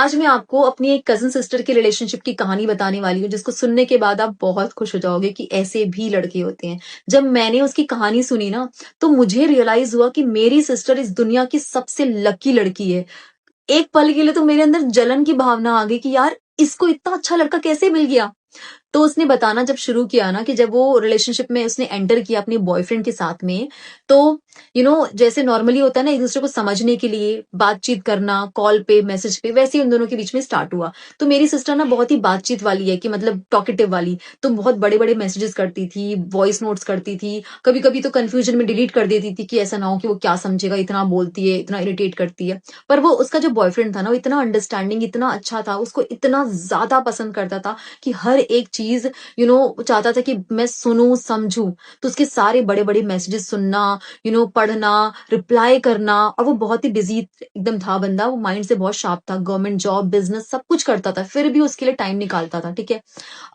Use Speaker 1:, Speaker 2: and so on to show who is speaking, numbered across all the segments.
Speaker 1: आज मैं आपको अपनी एक कज़न सिस्टर की रिलेशनशिप की कहानी बताने वाली हूँ, जिसको सुनने के बाद आप बहुत खुश हो जाओगे कि ऐसे भी लड़के होते हैं। जब मैंने उसकी कहानी सुनी ना, तो मुझे रियलाइज़ हुआ कि मेरी सिस्टर इस दुनिया की सबसे लकी लड़की है। एक पल के लिए तो मेरे अंदर जलन की भावना आ गई कि यार, इसको इतना अच्छा लड़का कैसे मिल गया? तो उसने बताना जब शुरू किया ना कि जब वो रिलेशनशिप में उसने एंटर किया अपने बॉयफ्रेंड के साथ में, तो जैसे नॉर्मली होता है ना, एक-दूसरे को समझने के लिए बातचीत करना, कॉल पे, मैसेज पे, वैसे ही उन दोनों के बीच में स्टार्ट हुआ। तो मेरी सिस्टर ना बहुत ही बातचीत वाली है कि मतलब टॉकेटिव वाली, तो बहुत बड़े-बड़े मैसेजेस करती थी, वॉइस नोट्स करती थी, कभी-कभी तो कन्फ्यूजन में डिलीट कर देती थी कि ऐसा ना हो कि वो क्या समझेगा, इतना बोलती है, इतना इरिटेट करती है। पर वो उसका जो बॉयफ्रेंड था ना, वो इतना अंडरस्टैंडिंग, इतना अच्छा था, उसको इतना ज़्यादा पसंद करता था कि हर एक चीज़ चाहता था कि मैं सुनूँ, समझूँ। तो उसके सारे बड़े-बड़े मैसेजेस सुनना, पढ़ना, रिप्लाई करना, और वो बहुत ही बिज़ी एकदम था बंदा, वो माइंड से बहुत शार्प था, गवर्नमेंट जॉब, बिज़नेस सब कुछ करता था, फिर भी उसके लिए टाइम निकालता था, ठीक है?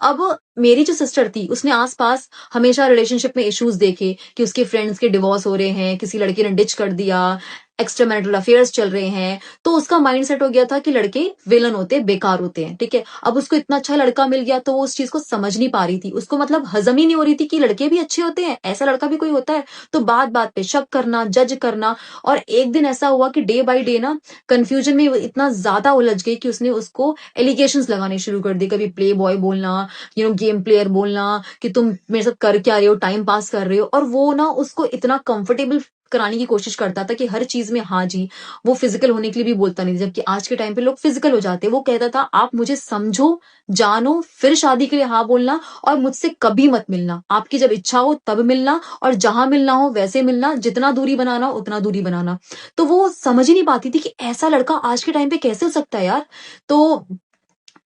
Speaker 1: अब मेरी जो सिस्टर थी, उसने आस-पास हमेशा रिलेशनशिप में इश्यूज़ देखे कि उसके फ्रेंड्स के डिवोर्स हो रहे हैं, किसी लड़के ने डिच कर दिया, एक्स्ट्रा मैरिटल अफेयर्स चल रहे हैं, तो उसका माइंडसेट हो गया था कि लड़के विलन होते हैं, बेकार होते हैं, ठीक है? अब उसको इतना अच्छा लड़का मिल गया, तो वो उस चीज़ को समझ नहीं पा रही थी। उसको मतलब हज़म ही नहीं हो रही थी कि लड़के भी अच्छे होते हैं, ऐसा लड़का भी कोई होता है? तो बात-बात पे शक करना, जज करना, और एक दिन ऐसा हुआ कि डे बाय डे ना कन्फ्यूजन में वो इतना ज़्यादा उलझ गई कि उसने उसको एलिगेशंस लगाने शुरू कर दिए। कभी प्ले बॉय बोलना, गेम प्लेयर बोलना कि तुम मेरे साथ कर क्या रहे हो, टाइम पास कर रहे हो, और वो ना उसको इतना कंफर्टेबल कराने की कोशिश करता था कि हर चीज़ में हाँ जी, वो फिज़िकल होने के लिए भी बोलता नहीं था, जबकि आज के टाइम पे लोग फिज़िकल हो जाते हैं। वो कहता था, "आप मुझे समझो, जानो, फिर शादी के लिए हाँ बोलना, और मुझसे कभी मत मिलना। आपकी जब इच्छा हो तब मिलना, और जहाँ मिलना हो वैसे मिलना, जितना दूरी बनाना हो उतना दूरी बनाना।" तो वो समझ ही नहीं पाती थी कि ऐसा लड़का आज के टाइम पे कैसे हो सकता है यार? तो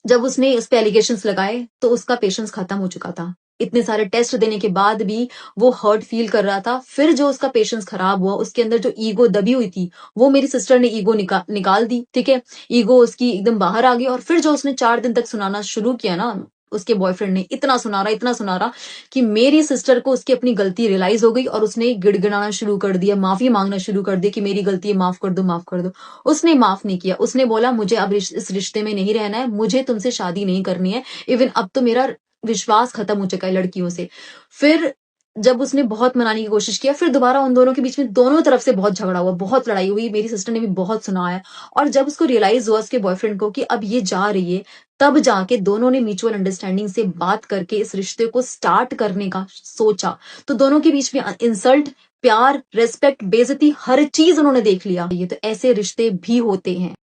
Speaker 1: जब उसने उस पे एलिगेशंस लगाए, तो उसका पेशेंस खत्म हो चुका था। इतने सारे टेस्ट देने के बाद भी वो हर्ट फील कर रहा था। फिर जो उसका पेशेंस खराब हुआ, उसके अंदर जो ईगो दबी हुई थी, वो मेरी सिस्टर ने ईगो निकाल दी, ठीक है? ईगो उसकी एकदम बाहर आ गई, और फिर जो उसने 4 दिन तक सुनाना शुरू किया ना, उसके बॉयफ्रेंड ने इतना सुना रहा कि मेरी सिस्टर को उसकी अपनी गलती रियलाइज़ हो गई, और उसने गिड़गिड़ाना शुरू कर दिया, माफ़ी माँगना शुरू कर दिया कि मेरी गलती है, माफ़ कर दो, माफ़ कर दो। उसने माफ़ नहीं किया। उसने बोला, मुझे अब इस रिश्ते में नहीं रहना है, मुझे तुमसे शादी नहीं करनी है। इवन अब तो मेरा विश्वास खत्म हो चुका है लड़कियों से। फिर जब उसने बहुत मनाने की कोशिश किया, फिर दोबारा उन दोनों के बीच में दोनों तरफ से बहुत झगड़ा हुआ, बहुत लड़ाई हुई, मेरी सिस्टर ने भी बहुत सुनाया, और जब उसको रियलाइज़ हुआ उसके बॉयफ्रेंड को कि अब ये जा रही है, तब जाके दोनों ने म्यूचुअल अंडरस्टैंडिंग से बात करके इस रिश्ते को स्टार्ट करने का सोचा। तो दोनों के बीच में इंसल्ट, प्यार, रिस्पेक्ट, बेइज़्ज़ती, हर चीज़ उन्होंने देख लिया। ये तो ऐसे रिश्ते भी होते हैं।